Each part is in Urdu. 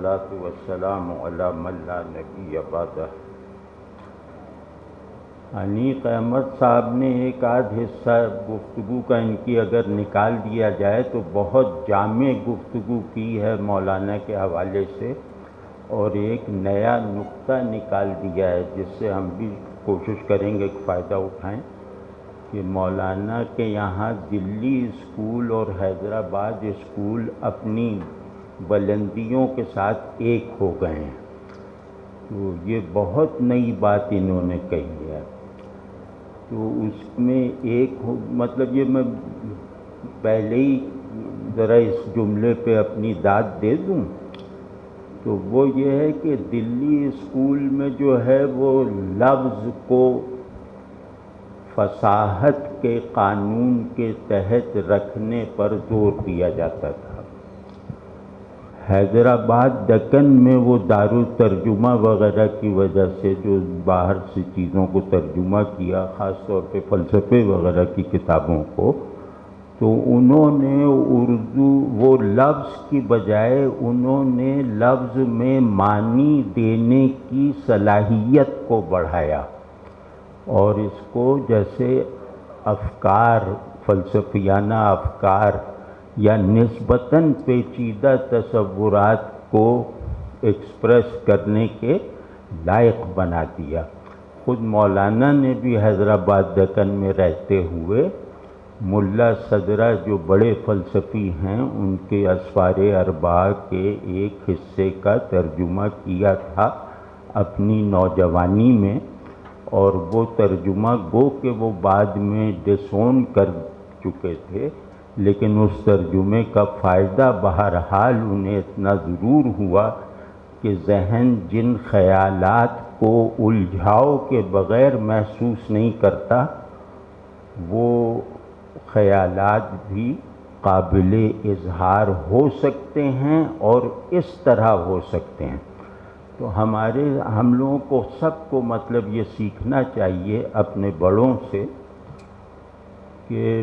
والصلاة والسلام علی من لا نبی بعدہ۔ انیق احمد صاحب نے ایک آدھ حصہ گفتگو کا ان کی اگر نکال دیا جائے تو بہت جامع گفتگو کی ہے مولانا کے حوالے سے، اور ایک نیا نقطہ نکال دیا ہے جس سے ہم بھی کوشش کریں گے کہ فائدہ اٹھائیں کہ مولانا کے یہاں دلی اسکول اور حیدرآباد اسکول اپنی بلندیوں کے ساتھ ایک ہو گئے ہیں۔ تو یہ بہت نئی بات انہوں نے کہی ہے۔ تو اس میں ایک مطلب یہ میں پہلے ہی ذرا اس جملے پہ اپنی داد دے دوں تو وہ یہ ہے کہ دلی اسکول میں جو ہے وہ لفظ کو فصاحت کے قانون کے تحت رکھنے پر زور دیا جاتا تھا۔ حیدرآباد دکن میں وہ دارالترجمہ وغیرہ کی وجہ سے جو باہر سے چیزوں کو ترجمہ کیا، خاص طور پہ فلسفے وغیرہ کی کتابوں کو، تو انہوں نے اردو وہ لفظ کی بجائے انہوں نے لفظ میں معنی دینے کی صلاحیت کو بڑھایا، اور اس کو جیسے افکار، فلسفیانہ افکار یا نسبتاً پیچیدہ تصورات کو ایکسپریس کرنے کے لائق بنا دیا۔ خود مولانا نے بھی حیدرآباد دکن میں رہتے ہوئے ملا صدرہ جو بڑے فلسفی ہیں ان کے اسفار اربعہ کے ایک حصے کا ترجمہ کیا تھا اپنی نوجوانی میں، اور وہ ترجمہ گو کہ وہ بعد میں ڈسون کر چکے تھے، لیکن اس ترجمے کا فائدہ بہرحال انہیں اتنا ضرور ہوا کہ ذہن جن خیالات کو الجھاؤ کے بغیر محسوس نہیں کرتا، وہ خیالات بھی قابل اظہار ہو سکتے ہیں اور اس طرح ہو سکتے ہیں۔ تو ہم لوگوں کو سب کو مطلب یہ سیکھنا چاہیے اپنے بڑوں سے کہ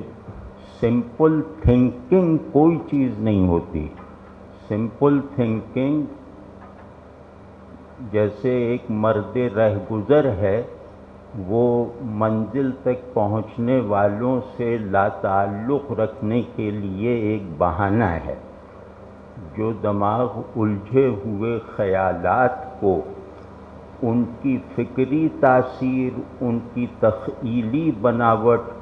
سمپل تھنکنگ کوئی چیز نہیں ہوتی۔ سمپل تھنکنگ جیسے ایک مرد رہگزر ہے، وہ منزل تک پہنچنے والوں سے لا تعلق رکھنے کے لیے ایک بہانہ ہے۔ جو دماغ الجھے ہوئے خیالات کو ان کی فکری تاثیر، ان کی تخیلی بناوٹ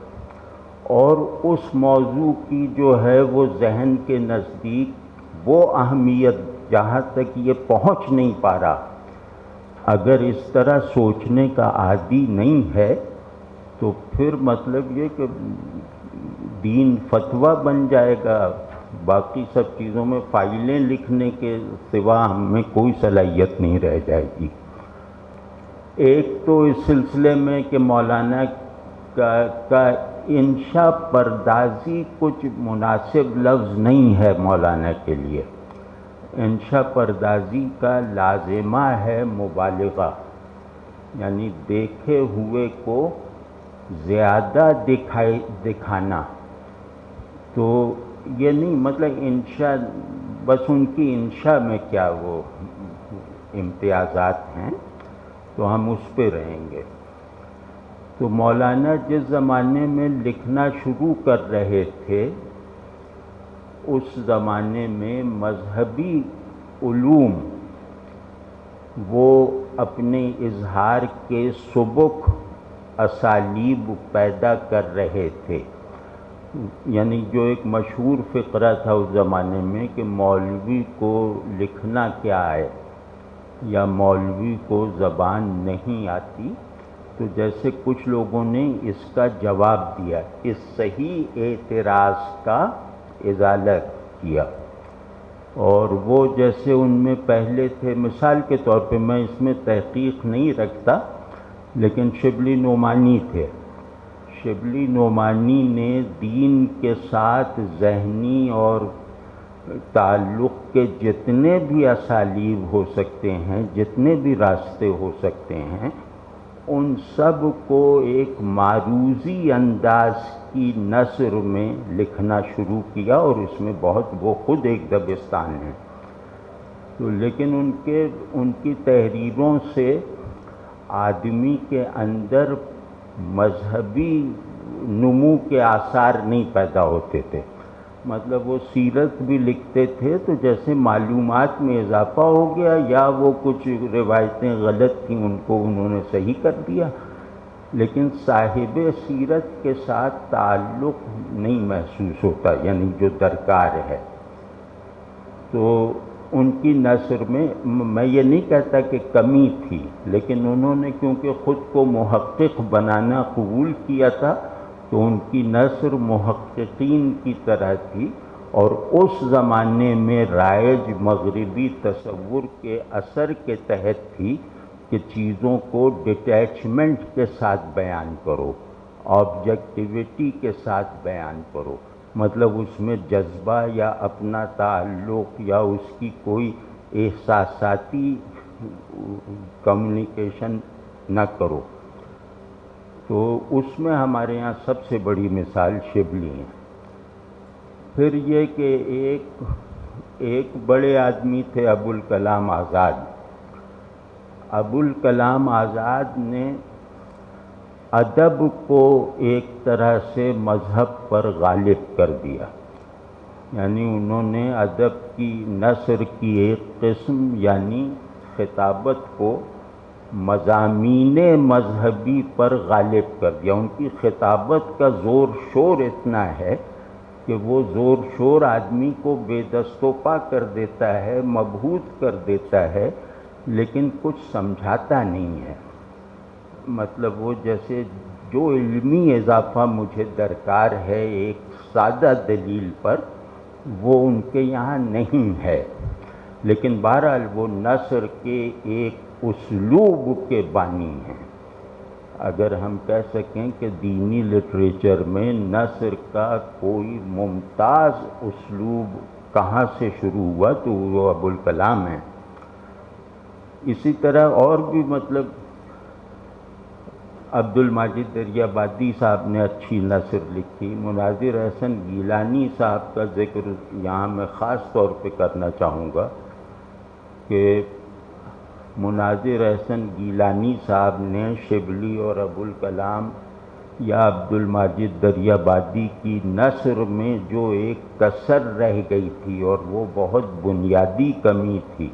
اور اس موضوع کی جو ہے وہ ذہن کے نزدیک وہ اہمیت جہاں تک یہ پہنچ نہیں پا رہا، اگر اس طرح سوچنے کا عادی نہیں ہے تو پھر مطلب یہ کہ دین فتویٰ بن جائے گا، باقی سب چیزوں میں فائلیں لکھنے کے سوا ہمیں کوئی صلاحیت نہیں رہ جائے گی۔ ایک تو اس سلسلے میں کہ مولانا کا انشا پردازی کچھ مناسب لفظ نہیں ہے مولانا کے لیے۔ انشا پردازی کا لازمہ ہے مبالغہ، یعنی دیکھے ہوئے کو زیادہ دکھانا۔ تو یہ نہیں مطلب انشا بس ان کی انشا میں کیا وہ امتیازات ہیں تو ہم اس پہ رہیں گے۔ تو مولانا جس زمانے میں لکھنا شروع کر رہے تھے اس زمانے میں مذہبی علوم وہ اپنے اظہار کے سبک اسالیب پیدا کر رہے تھے، یعنی جو ایک مشہور فقرہ تھا اس زمانے میں کہ مولوی کو لکھنا کیا ہے یا مولوی کو زبان نہیں آتی، تو جیسے کچھ لوگوں نے اس کا جواب دیا، اس صحیح اعتراض کا ازالہ کیا، اور وہ جیسے ان میں پہلے تھے، مثال کے طور پہ میں اس میں تحقیق نہیں رکھتا لیکن شبلی نعمانی تھے۔ شبلی نعمانی نے دین کے ساتھ ذہنی اور تعلق کے جتنے بھی اسالیب ہو سکتے ہیں، جتنے بھی راستے ہو سکتے ہیں، ان سب کو ایک معروضی انداز کی نثر میں لکھنا شروع کیا، اور اس میں بہت وہ خود ایک دبستان ہے۔ تو لیکن ان کی تحریروں سے آدمی کے اندر مذہبی نمو کے آثار نہیں پیدا ہوتے تھے. مطلب وہ سیرت بھی لکھتے تھے تو جیسے معلومات میں اضافہ ہو گیا، یا وہ کچھ روایتیں غلط تھیں ان کو انہوں نے صحیح کر دیا، لیکن صاحب سیرت کے ساتھ تعلق نہیں محسوس ہوتا، یعنی جو درکار ہے. تو ان کی نثر میں یہ نہیں کہتا کہ کمی تھی، لیکن انہوں نے کیونکہ خود کو محقق بنانا قبول کیا تھا تو ان کی نثر محققین کی طرح تھی، اور اس زمانے میں رائج مغربی تصور کے اثر کے تحت تھی کہ چیزوں کو ڈیٹیچمنٹ کے ساتھ بیان کرو، آبجیکٹیویٹی کے ساتھ بیان کرو. مطلب اس میں جذبہ یا اپنا تعلق یا اس کی کوئی احساساتی کمیونیکیشن نہ کرو. تو اس میں ہمارے ہاں سب سے بڑی مثال شبلی ہیں. پھر یہ کہ ایک بڑے آدمی تھے ابوالکلام آزاد. ابوالکلام آزاد نے ادب کو ایک طرح سے مذہب پر غالب کر دیا، یعنی انہوں نے ادب کی نثر کی ایک قسم یعنی خطابت کو مضامین مذہبی پر غالب کر دیا. ان کی خطابت کا زور شور اتنا ہے کہ وہ زور شور آدمی کو بے دست و پا کر دیتا ہے، مبہوت کر دیتا ہے، لیکن کچھ سمجھاتا نہیں ہے. مطلب وہ جیسے جو علمی اضافہ مجھے درکار ہے ایک سادہ دلیل پر، وہ ان کے یہاں نہیں ہے. لیکن بہرحال وہ نثر کے ایک اسلوب کے بانی ہیں. اگر ہم کہہ سکیں کہ دینی لٹریچر میں نثر کا کوئی ممتاز اسلوب کہاں سے شروع ہوا تو وہ ابوالکلام ہیں. اسی طرح اور بھی مطلب عبد الماجد دریابادی صاحب نے اچھی نثر لکھی. مناظر احسن گیلانی صاحب کا ذکر یہاں میں خاص طور پہ کرنا چاہوں گا کہ مناظر احسن گیلانی صاحب نے شبلی اور ابوالکلام یا عبد الماجد دریابادی کی نثر میں جو ایک کسر رہ گئی تھی اور وہ بہت بنیادی کمی تھی،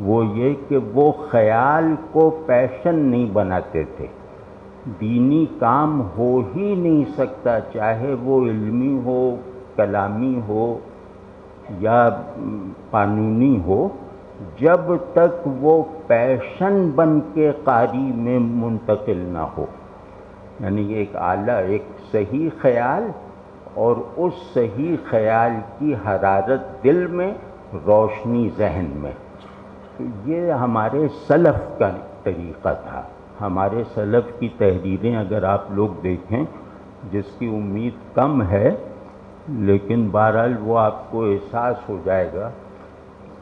وہ یہ کہ وہ خیال کو پیشن نہیں بناتے تھے. دینی کام ہو ہی نہیں سکتا، چاہے وہ علمی ہو، کلامی ہو یا قانونی ہو، جب تک وہ پیشن بن کے قاری میں منتقل نہ ہو. یعنی ایک اعلیٰ ایک صحیح خیال اور اس صحیح خیال کی حرارت دل میں، روشنی ذہن میں. یہ ہمارے سلف کا طریقہ تھا. ہمارے سلف کی تحریریں اگر آپ لوگ دیکھیں، جس کی امید کم ہے لیکن بہرحال وہ آپ کو احساس ہو جائے گا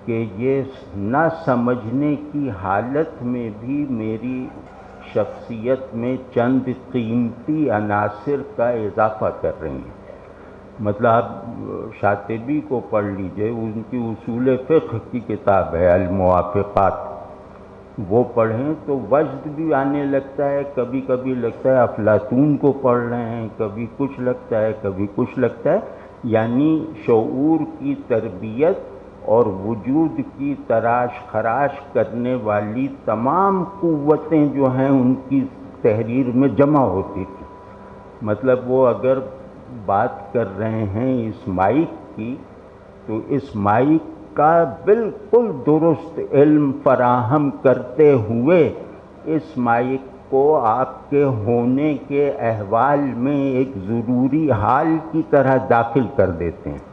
کہ یہ نہ سمجھنے کی حالت میں بھی میری شخصیت میں چند قیمتی عناصر کا اضافہ کر رہی ہیں. مطلب آپ شاطبی کو پڑھ لیجئے، ان کی اصول فقہ کی کتاب ہے الموافقات، وہ پڑھیں تو وجد بھی آنے لگتا ہے. کبھی کبھی لگتا ہے افلاطون کو پڑھ رہے ہیں، کبھی کچھ لگتا ہے، کبھی کچھ لگتا ہے. یعنی شعور کی تربیت اور وجود کی تراش خراش کرنے والی تمام قوتیں جو ہیں ان کی تحریر میں جمع ہوتی تھی. مطلب وہ اگر بات کر رہے ہیں اس مائک کی تو اس مائک کا بالکل درست علم فراہم کرتے ہوئے اس مائک کو آپ کے ہونے کے احوال میں ایک ضروری حال کی طرح داخل کر دیتے ہیں.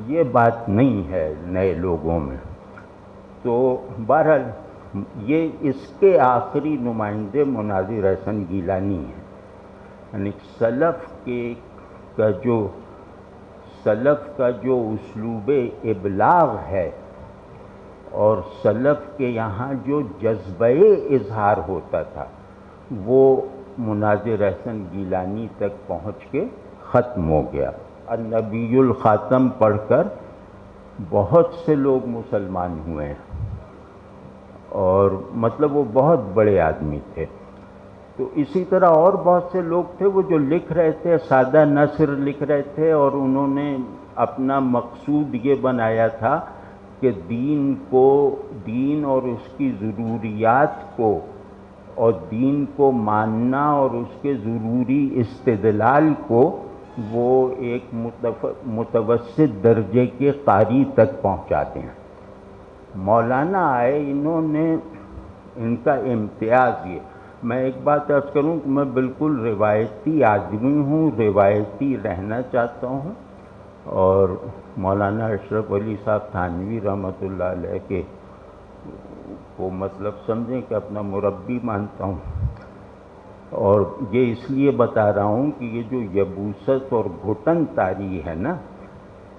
یہ بات نہیں ہے نئے لوگوں میں. تو بہرحال یہ اس کے آخری نمائندے مناظر احسن گیلانی ہیں. یعنی سلف کا جو اسلوب ابلاغ ہے اور سلف کے یہاں جو جذبہ اظہار ہوتا تھا وہ مناظر احسن گیلانی تک پہنچ کے ختم ہو گیا. النبی الخاتم پڑھ کر بہت سے لوگ مسلمان ہوئے ہیں، اور مطلب وہ بہت بڑے آدمی تھے۔ تو اسی طرح اور بہت سے لوگ تھے وہ جو لکھ رہے تھے، سادہ نثر لکھ رہے تھے، اور انہوں نے اپنا مقصود یہ بنایا تھا کہ دین اور اس کی ضروریات کو، اور دین کو ماننا اور اس کے ضروری استدلال کو وہ ایک متوسط درجے کے قاری تک پہنچا دیں۔ مولانا آئے، انہوں نے، ان کا امتیاز یہ، میں ایک بات عرض کروں کہ میں بالکل روایتی آدمی ہوں، روایتی رہنا چاہتا ہوں، اور مولانا اشرف علی صاحب تھانوی رحمۃ اللہ علیہ کے کو مطلب سمجھیں کہ اپنا مربی مانتا ہوں، اور یہ اس لیے بتا رہا ہوں کہ یہ جو یبوست اور گھٹن طاری ہے نا،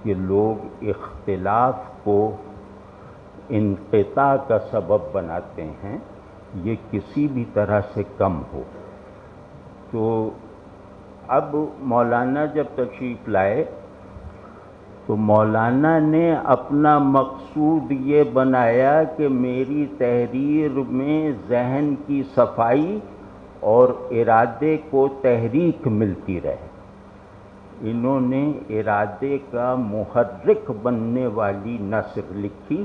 کہ لوگ اختلاف کو انقطاع کا سبب بناتے ہیں، یہ کسی بھی طرح سے کم ہو۔ تو اب مولانا جب تشریف لائے تو مولانا نے اپنا مقصود یہ بنایا کہ میری تحریر میں ذہن کی صفائی اور ارادے کو تحریک ملتی رہے۔ انہوں نے ارادے کا محرک بننے والی نثر لکھی،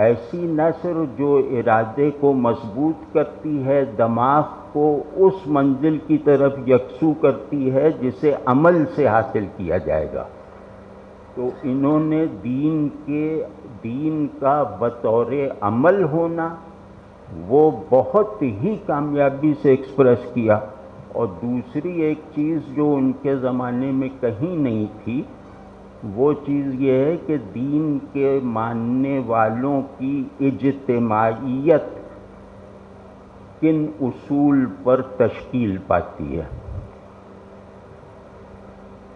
ایسی نثر جو ارادے کو مضبوط کرتی ہے، دماغ کو اس منزل کی طرف یکسو کرتی ہے جسے عمل سے حاصل کیا جائے گا۔ تو انہوں نے دین کا بطور عمل ہونا وہ بہت ہی کامیابی سے ایکسپریس کیا، اور دوسری ایک چیز جو ان کے زمانے میں کہیں نہیں تھی، وہ چیز یہ ہے کہ دین کے ماننے والوں کی اجتماعیت کن اصول پر تشکیل پاتی ہے۔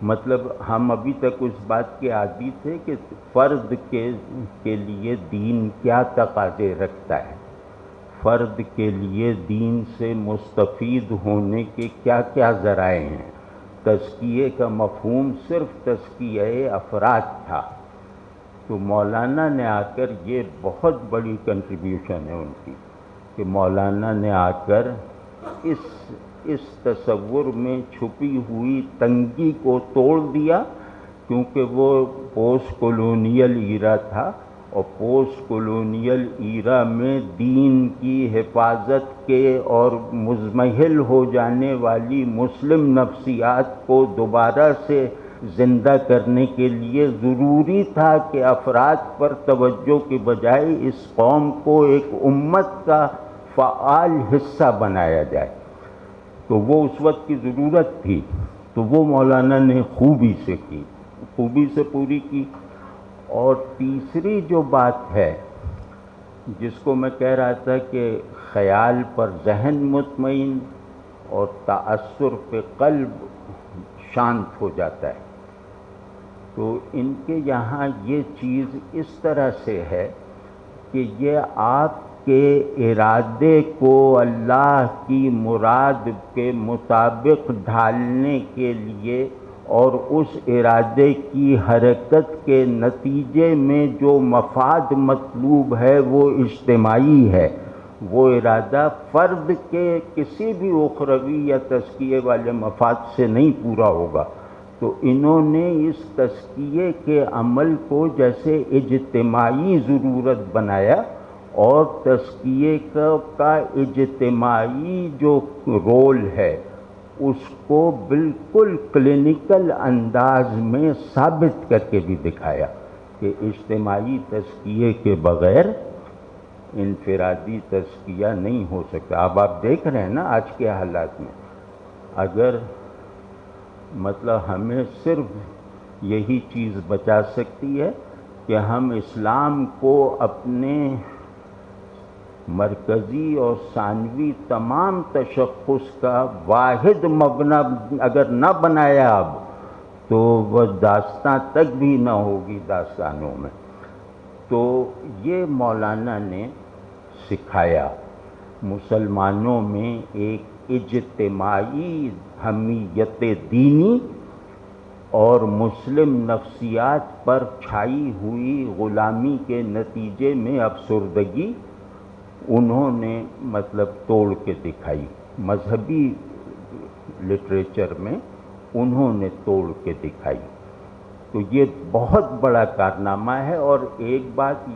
مطلب ہم ابھی تک اس بات کے عادی تھے کہ فرد کے لیے دین کیا تقاضے رکھتا ہے، فرد کے لیے دین سے مستفید ہونے کے کیا کیا ذرائع ہیں۔ تزکیے کا مفہوم صرف تزکیہ افراد تھا، تو مولانا نے آ کر، یہ بہت بڑی کنٹریبیوشن ہے ان کی، کہ مولانا نے آ کر اس تصور میں چھپی ہوئی تنگی کو توڑ دیا، کیونکہ وہ پوسٹ کولونیل ایرا تھا، اور پوسٹ کولونیل ایرا میں دین کی حفاظت کے اور مزمحل ہو جانے والی مسلم نفسیات کو دوبارہ سے زندہ کرنے کے لیے ضروری تھا کہ افراد پر توجہ کے بجائے اس قوم کو ایک امت کا فعال حصہ بنایا جائے۔ تو وہ اس وقت کی ضرورت تھی، تو وہ مولانا نے خوبی سے کی، خوبی سے پوری کی۔ اور تیسری جو بات ہے جس کو میں کہہ رہا تھا کہ خیال پر ذہن مطمئن اور تأثر پہ قلب شانت ہو جاتا ہے، تو ان کے یہاں یہ چیز اس طرح سے ہے کہ یہ آپ کے ارادے کو اللہ کی مراد کے مطابق ڈھالنے کے لیے، اور اس ارادے کی حرکت کے نتیجے میں جو مفاد مطلوب ہے وہ اجتماعی ہے، وہ ارادہ فرد کے کسی بھی اخروی یا تزکیے والے مفاد سے نہیں پورا ہوگا۔ تو انہوں نے اس تزکیے کے عمل کو جیسے اجتماعی ضرورت بنایا، اور تزکیے کا اجتماعی جو رول ہے اس کو بالکل کلینکل انداز میں ثابت کر کے بھی دکھایا کہ اجتماعی تزکیے کے بغیر انفرادی تزکیہ نہیں ہو سکتا۔ اب آپ دیکھ رہے ہیں نا آج کے حالات میں، اگر مطلب ہمیں صرف یہی چیز بچا سکتی ہے کہ ہم اسلام کو اپنے مرکزی اور ثانوی تمام تشخص کا واحد مبنی اگر نہ بنایا اب، تو وہ داستان تک بھی نہ ہوگی داستانوں میں۔ تو یہ مولانا نے سکھایا مسلمانوں میں ایک اجتماعی حمیت دینی اور مسلم نفسیات پر چھائی ہوئی غلامی کے نتیجے میں افسردگی انہوں نے مطلب توڑ کے دکھائی، مذہبی لٹریچر میں انہوں نے توڑ کے دکھائی۔ تو یہ بہت بڑا کارنامہ ہے۔ اور ایک بات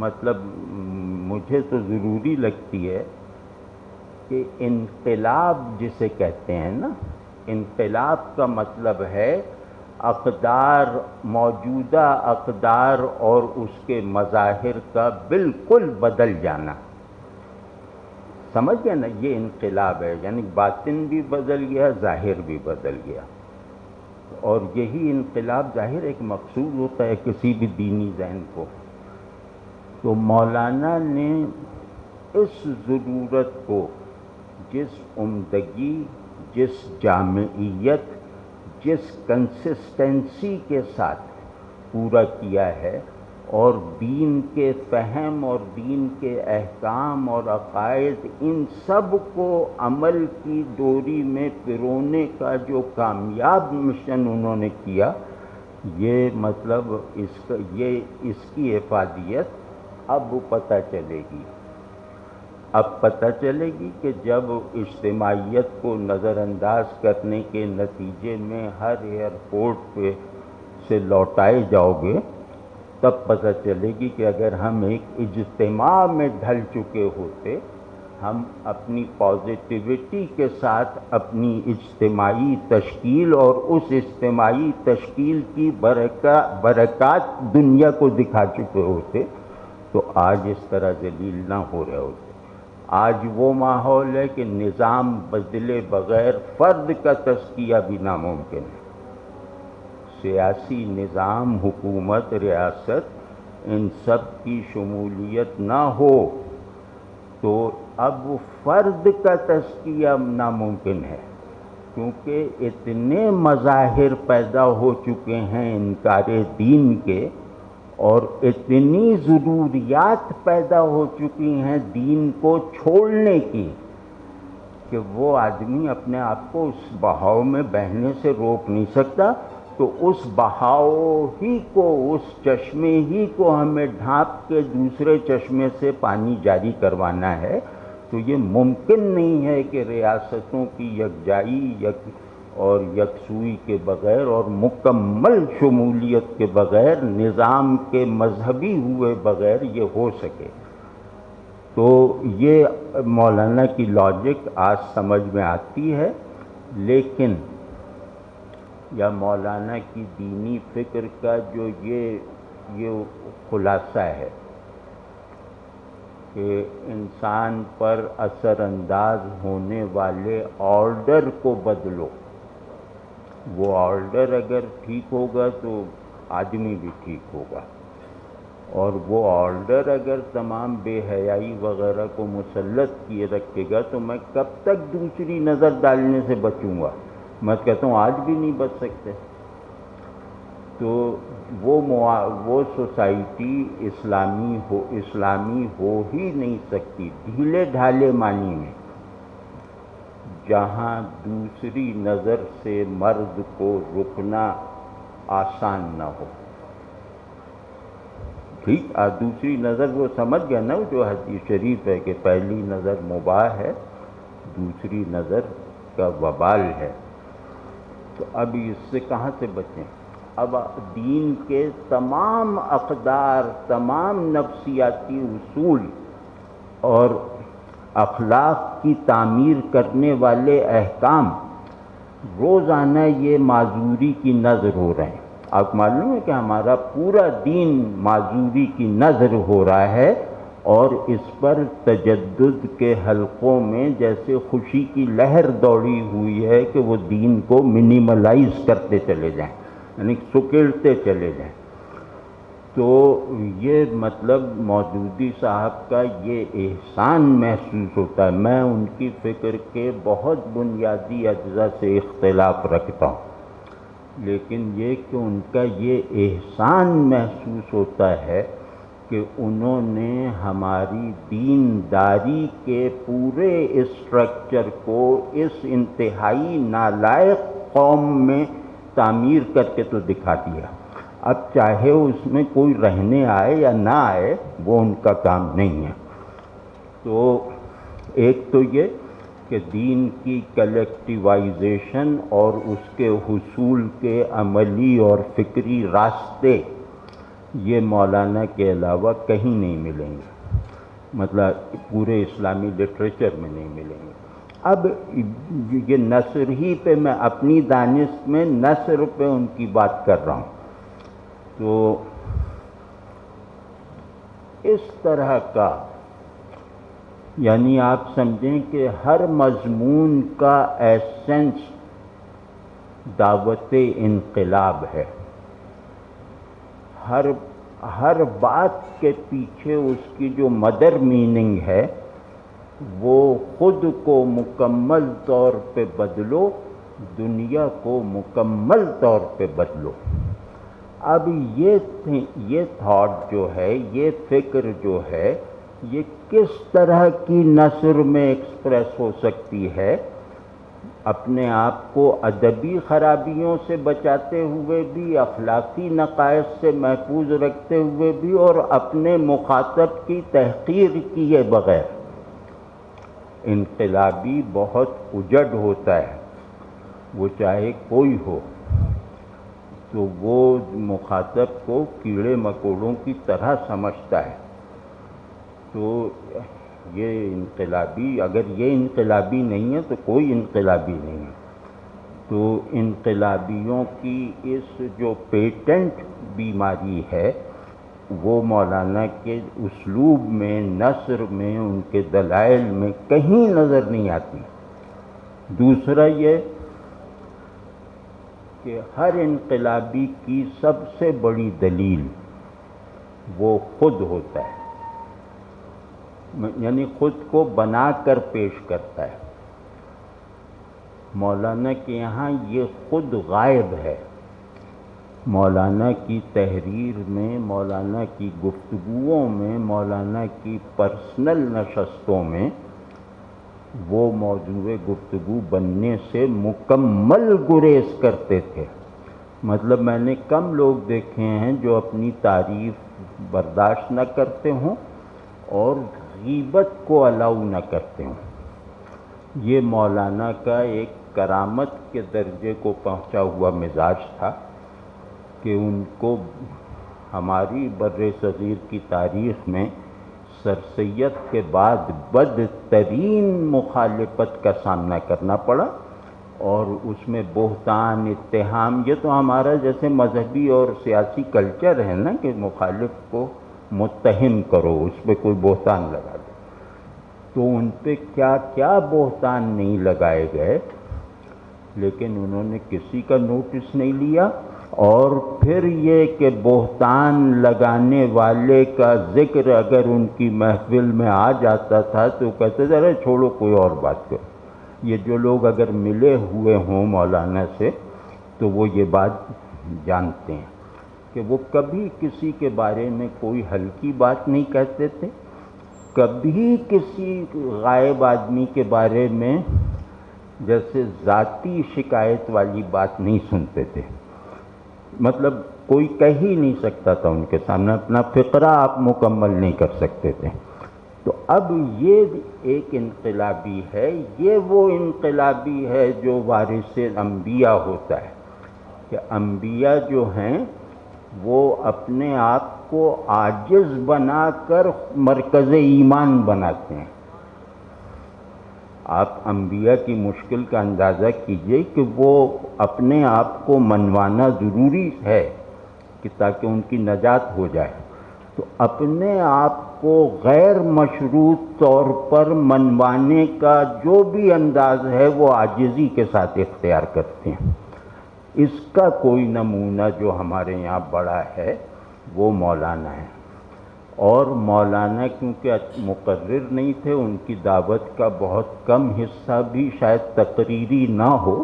مطلب مجھے تو ضروری لگتی ہے کہ انقلاب جسے کہتے ہیں نا، انقلاب کا مطلب ہے اقدار، موجودہ اقدار اور اس کے مظاہر کا بالکل بدل جانا۔ سمجھ گئے نا، یہ انقلاب ہے، یعنی باطن بھی بدل گیا، ظاہر بھی بدل گیا۔ اور یہی انقلاب ظاہر ایک مقصود ہوتا ہے کسی بھی دینی ذہن کو۔ تو مولانا نے اس ضرورت کو جس عمدگی، جس جامعیت، جس کنسسٹنسی کے ساتھ پورا کیا ہے، اور دین کے فہم اور دین کے احکام اور عقائد ان سب کو عمل کی ڈوری میں پرونے کا جو کامیاب مشن انہوں نے کیا، یہ مطلب اس کی افادیت اب پتہ چلے گی۔ اب پتہ چلے گی کہ جب اجتماعیت کو نظر انداز کرنے کے نتیجے میں ہر ایئرپورٹ پہ سے لوٹائے جاؤ گے، تب پتہ چلے گی کہ اگر ہم ایک اجتماع میں ڈھل چکے ہوتے، ہم اپنی پازیٹیوٹی کے ساتھ اپنی اجتماعی تشکیل اور اس اجتماعی تشکیل کی برکات دنیا کو دکھا چکے ہوتے، تو آج اس طرح ذلیل نہ ہو رہے ہوتے۔ آج وہ ماحول ہے کہ نظام بدلے بغیر فرد کا تزکیہ بھی ناممکن ہے۔ سیاسی نظام، حکومت، ریاست، ان سب کی شمولیت نہ ہو تو اب فرد کا تزکیہ ناممکن ہے، کیونکہ اتنے مظاہر پیدا ہو چکے ہیں انکار دین کے، اور اتنی ضروریات پیدا ہو چکی ہیں دین کو چھوڑنے کی، کہ وہ آدمی اپنے آپ کو اس بہاؤ میں بہنے سے روک نہیں سکتا۔ تو اس بہاؤ ہی کو، اس چشمے ہی کو ہمیں ڈھانپ کے دوسرے چشمے سے پانی جاری کروانا ہے۔ تو یہ ممکن نہیں ہے کہ ریاستوں کی یکجائی اور یکسوئی کے بغیر اور مکمل شمولیت کے بغیر، نظام کے مذہبی ہوئے بغیر یہ ہو سکے۔ تو یہ مولانا کی لاجک آج سمجھ میں آتی ہے، لیکن یا مولانا کی دینی فکر کا جو یہ خلاصہ ہے کہ انسان پر اثر انداز ہونے والے آرڈر کو بدلو۔ وہ آرڈر اگر ٹھیک ہوگا تو آدمی بھی ٹھیک ہوگا، اور وہ آرڈر اگر تمام بے حیائی وغیرہ کو مسلط کیے رکھے گا تو میں کب تک دوسری نظر ڈالنے سے بچوں گا؟ میں کہتا ہوں آج بھی نہیں بچ سکتے۔ تو وہ سوسائٹی اسلامی ہو ہی نہیں سکتی ڈھیلے ڈھالے معنی میں، جہاں دوسری نظر سے مرد کو رکنا آسان نہ ہو۔ ٹھیک، دوسری نظر وہ سمجھ گیا نا، جو حدیث شریف ہے کہ پہلی نظر مباح ہے، دوسری نظر کا وبال ہے۔ تو اب اس سے کہاں سے بچیں؟ اب دین کے تمام اقدار، تمام نفسیاتی اصول اور اخلاق کی تعمیر کرنے والے احکام روزانہ یہ معذوری کی نظر ہو رہے ہیں۔ آپ معلوم ہے کہ ہمارا پورا دین معذوری کی نظر ہو رہا ہے، اور اس پر تجدد کے حلقوں میں جیسے خوشی کی لہر دوڑی ہوئی ہے کہ وہ دین کو منیملائز کرتے چلے جائیں، یعنی سکیڑتے چلے جائیں۔ تو یہ مطلب مودودی صاحب کا یہ احسان محسوس ہوتا ہے۔ میں ان کی فکر کے بہت بنیادی اجزاء سے اختلاف رکھتا ہوں، لیکن یہ کہ ان کا یہ احسان محسوس ہوتا ہے کہ انہوں نے ہماری دینداری کے پورے اسٹرکچر کو اس انتہائی نالائق قوم میں تعمیر کر کے تو دکھا دیا. اب چاہے اس میں کوئی رہنے آئے یا نہ آئے وہ ان کا کام نہیں ہے. تو ایک تو یہ کہ دین کی کلیکٹیوائزیشن اور اس کے حصول کے عملی اور فکری راستے یہ مولانا کے علاوہ کہیں نہیں ملیں گے، مطلب پورے اسلامی لٹریچر میں نہیں ملیں گے. اب یہ نثر ہی پہ میں اپنی دانست میں نثر پہ ان کی بات کر رہا ہوں. تو اس طرح کا یعنی آپ سمجھیں کہ ہر مضمون کا ایسنس دعوت انقلاب ہے. ہر بات کے پیچھے اس کی جو مدر میننگ ہے وہ خود کو مکمل طور پہ بدلو، دنیا کو مکمل طور پہ بدلو. اب یہ تھاٹ جو ہے، یہ فکر جو ہے، یہ کس طرح کی نثر میں ایکسپریس ہو سکتی ہے؟ اپنے آپ کو ادبی خرابیوں سے بچاتے ہوئے بھی، اخلاقی نقائص سے محفوظ رکھتے ہوئے بھی، اور اپنے مخاطب کی تحقیر کیے بغیر. انقلابی بہت اجڑ ہوتا ہے، وہ چاہے کوئی ہو، تو وہ مخاطب کو کیڑے مکوڑوں کی طرح سمجھتا ہے. تو یہ انقلابی، اگر یہ انقلابی نہیں ہے تو کوئی انقلابی نہیں ہے. تو انقلابیوں کی اس جو پیٹنٹ بیماری ہے وہ مولانا کے اسلوب میں، نثر میں، ان کے دلائل میں کہیں نظر نہیں آتی. دوسرا یہ کہ ہر انقلابی کی سب سے بڑی دلیل وہ خود ہوتا ہے، یعنی خود کو بنا کر پیش کرتا ہے. مولانا کے یہاں یہ خود غائب ہے. مولانا کی تحریر میں، مولانا کی گفتگوؤں میں، مولانا کی پرسنل نشستوں میں وہ موضوع گفتگو بننے سے مکمل گریز کرتے تھے. مطلب میں نے کم لوگ دیکھے ہیں جو اپنی تعریف برداشت نہ کرتے ہوں اور غیبت کو الاؤ نہ کرتے ہوں. یہ مولانا کا ایک کرامت کے درجے کو پہنچا ہوا مزاج تھا کہ ان کو ہماری بر صغیر کی تاریخ میں سر سید کے بعد بدترین مخالفت کا سامنا کرنا پڑا، اور اس میں بہتان، اتہام، یہ تو ہمارا جیسے مذہبی اور سیاسی کلچر ہے نا کہ مخالف کو متہم کرو، اس پہ کوئی بہتان لگا دو. تو ان پہ کیا کیا بہتان نہیں لگائے گئے، لیکن انہوں نے کسی کا نوٹس نہیں لیا. اور پھر یہ کہ بہتان لگانے والے کا ذکر اگر ان کی محفل میں آ جاتا تھا تو کہتے تھے ارے چھوڑو کوئی اور بات کرو. یہ جو لوگ اگر ملے ہوئے ہوں مولانا سے تو وہ یہ بات جانتے ہیں کہ وہ کبھی کسی کے بارے میں کوئی ہلکی بات نہیں کہتے تھے، کبھی کسی غائب آدمی کے بارے میں جیسے ذاتی شکایت والی بات نہیں سنتے تھے. مطلب کوئی کہہ ہی نہیں سکتا تھا ان کے سامنے، اپنا فقرہ آپ مکمل نہیں کر سکتے تھے. تو اب یہ ایک انقلابی ہے، یہ وہ انقلابی ہے جو وارث انبیاء ہوتا ہے کہ انبیاء جو ہیں وہ اپنے آپ کو عاجز بنا کر مرکز ایمان بناتے ہیں. آپ انبیاء کی مشکل کا اندازہ کیجئے کہ وہ اپنے آپ کو منوانا ضروری ہے کہ تاکہ ان کی نجات ہو جائے. تو اپنے آپ کو غیر مشروط طور پر منوانے کا جو بھی انداز ہے وہ عاجزی کے ساتھ اختیار کرتے ہیں. اس کا کوئی نمونہ جو ہمارے یہاں بڑا ہے وہ مولانا ہے. اور مولانا کیونکہ مقرر نہیں تھے، ان کی دعوت کا بہت کم حصہ بھی شاید تقریری نہ ہو،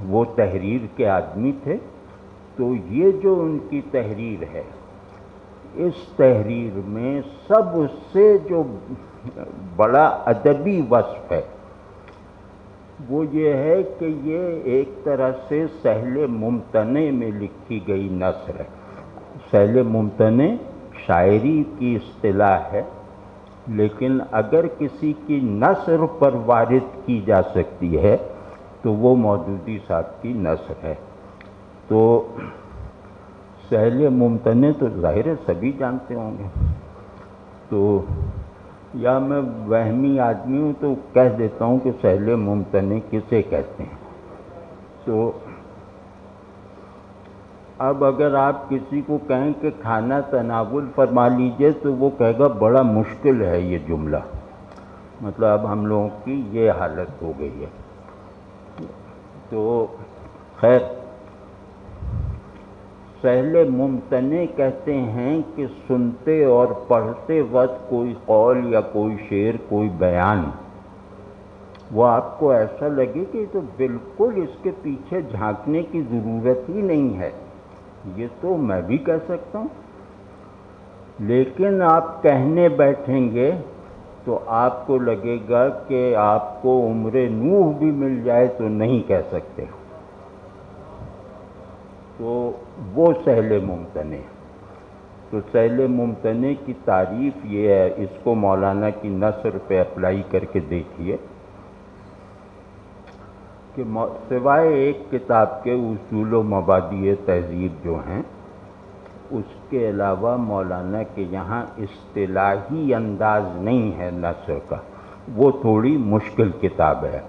وہ تحریر کے آدمی تھے. تو یہ جو ان کی تحریر ہے، اس تحریر میں سب سے جو بڑا ادبی وصف ہے وہ یہ ہے کہ یہ ایک طرح سے سہل ممتنع میں لکھی گئی نثر ہے۔ سہل ممتنع شاعری کی اصطلاح ہے، لیکن اگر کسی کی نثر پر وارد کی جا سکتی ہے تو وہ مودودی صاحب کی نثر ہے۔ تو سہل ممتنع تو ظاہر ہے سبھی جانتے ہوں گے، تو یا میں وہمی آدمی ہوں تو کہہ دیتا ہوں کہ سہل ممتنع کسے کہتے ہیں۔ تو اب اگر آپ کسی کو کہیں کہ کھانا تناول فرما لیجئے تو وہ کہے گا بڑا مشکل ہے یہ جملہ، مطلب اب ہم لوگوں کی یہ حالت ہو گئی ہے۔ تو خیر، سہل ممتنع کہتے ہیں کہ سنتے اور پڑھتے وقت کوئی قول یا کوئی شعر، کوئی بیان، وہ آپ کو ایسا لگے کہ تو بالکل اس کے پیچھے جھانکنے کی ضرورت ہی نہیں ہے، یہ تو میں بھی کہہ سکتا ہوں، لیکن آپ کہنے بیٹھیں گے تو آپ کو لگے گا کہ آپ کو عمر نوح بھی مل جائے تو نہیں کہہ سکتے۔ تو وہ سہل ممتنع۔ تو سہل ممتنع کی تعریف یہ ہے، اس کو مولانا کی نثر پہ اپلائی کر کے دیکھیے کہ سوائے ایک کتاب کے اصول و مبادئ تہذیب جو ہیں، اس کے علاوہ مولانا کے یہاں اصطلاحی انداز نہیں ہے نثر کا، وہ تھوڑی مشکل کتاب ہے،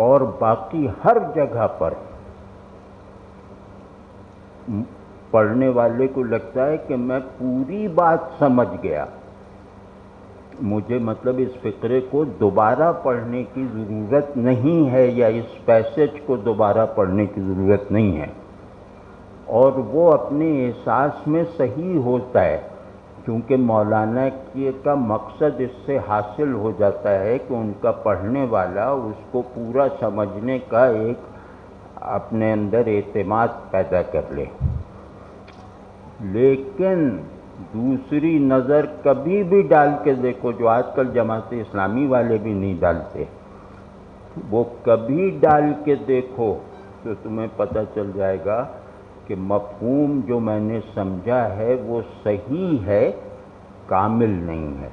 اور باقی ہر جگہ پر پڑھنے والے کو لگتا ہے کہ میں پوری بات سمجھ گیا، مجھے مطلب اس فقرے کو دوبارہ پڑھنے کی ضرورت نہیں ہے، یا اس پیسج کو دوبارہ پڑھنے کی ضرورت نہیں ہے، اور وہ اپنے احساس میں صحیح ہوتا ہے، کیونکہ مولانا کا مقصد اس سے حاصل ہو جاتا ہے کہ ان کا پڑھنے والا اس کو پورا سمجھنے کا ایک اپنے اندر اعتماد پیدا کر لے۔ لیکن دوسری نظر کبھی بھی ڈال کے دیکھو، جو آج کل جماعت اسلامی والے بھی نہیں ڈالتے، وہ کبھی ڈال کے دیکھو تو تمہیں پتہ چل جائے گا کہ مفہوم جو میں نے سمجھا ہے وہ صحیح ہے، کامل نہیں ہے۔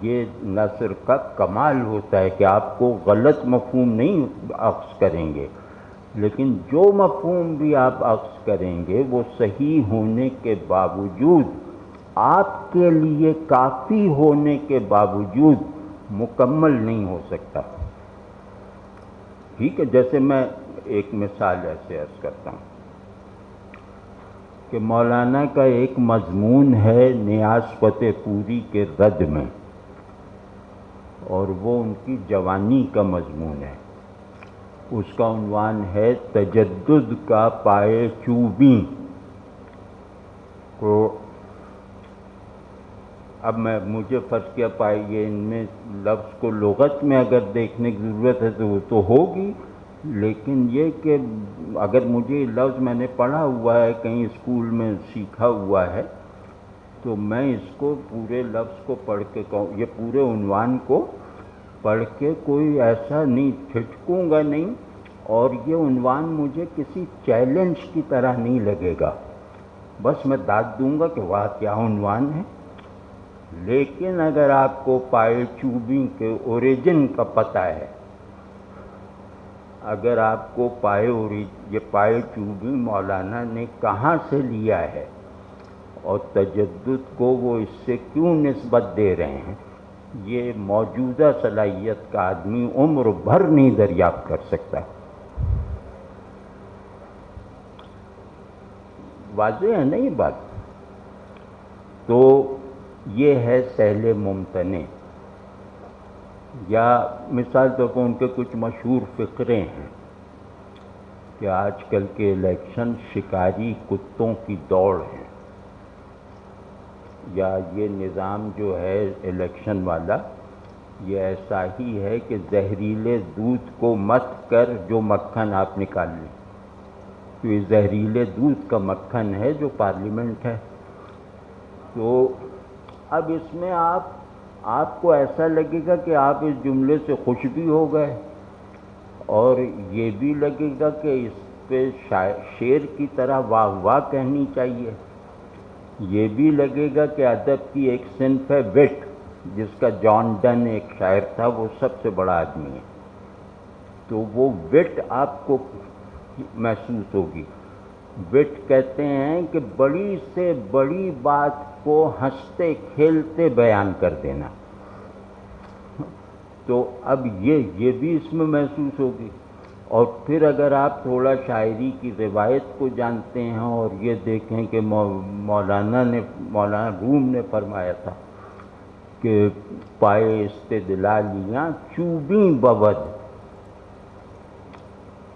یہ نثر کا کمال ہوتا ہے کہ آپ کو غلط مفہوم نہیں اخذ کریں گے، لیکن جو مفہوم بھی آپ اخذ کریں گے وہ صحیح ہونے کے باوجود، آپ کے لیے کافی ہونے کے باوجود مکمل نہیں ہو سکتا۔ ٹھیک ہے، جیسے میں ایک مثال ایسے عرض کرتا ہوں کہ مولانا کا ایک مضمون ہے نیاز فتح پوری کے رد میں، اور وہ ان کی جوانی کا مضمون ہے، اس کا عنوان ہے تجدد کا پائے چوبیں۔ تو اب مجھے فرض کیا پائیے ان میں لفظ کو لغت میں اگر دیکھنے کی ضرورت ہے تو وہ تو ہوگی، لیکن یہ کہ اگر مجھے لفظ میں نے پڑھا ہوا ہے کہیں اسکول میں سیکھا ہوا ہے تو میں اس کو پورے لفظ کو پڑھ کے کہوں، یہ پورے عنوان کو پڑھ کے کوئی ایسا نہیں چھٹکوں گا نہیں، اور یہ عنوان مجھے کسی چیلنج کی طرح نہیں لگے گا، بس میں داد دوں گا کہ واہ کیا عنوان ہے۔ لیکن اگر آپ کو پائے چوبیں کے اوریجن کا پتہ ہے، اگر آپ کو یہ پائے چوبیں مولانا نے کہاں سے لیا ہے اور تجدد کو وہ اس سے کیوں نسبت دے رہے ہیں، یہ موجودہ صلاحیت کا آدمی عمر بھر نہیں دریافت کر سکتا۔ واضح ہے نا یہ بات؟ تو یہ ہے سہل ممتنع، یا مثال طور پر ان کے کچھ مشہور فقرے ہیں کہ آج کل کے الیکشن شکاری کتوں کی دوڑ ہے، یا یہ نظام جو ہے الیکشن والا یہ ایسا ہی ہے کہ زہریلے دودھ کو مت کر جو مکھن آپ نکال لیں، تو یہ زہریلے دودھ کا مکھن ہے جو پارلیمنٹ ہے۔ تو اب اس میں آپ آپ کو ایسا لگے گا کہ آپ اس جملے سے خوش بھی ہو گئے، اور یہ بھی لگے گا کہ اس پہ شعر کی طرح واہ واہ کہنی چاہیے۔ یہ بھی لگے گا کہ ادب کی ایک صنف ہے وٹ، جس کا جان ڈن ایک شاعر تھا، وہ سب سے بڑا آدمی ہے، تو وہ وٹ آپ کو محسوس ہوگی۔ وٹ کہتے ہیں کہ بڑی سے بڑی بات کو ہنستے کھیلتے بیان کر دینا، تو اب یہ بھی اس میں محسوس ہوگی۔ اور پھر اگر آپ تھوڑا شاعری کی روایت کو جانتے ہیں اور یہ دیکھیں کہ مولانا روم نے فرمایا تھا کہ پائے استدلالیاں چوبیں بود،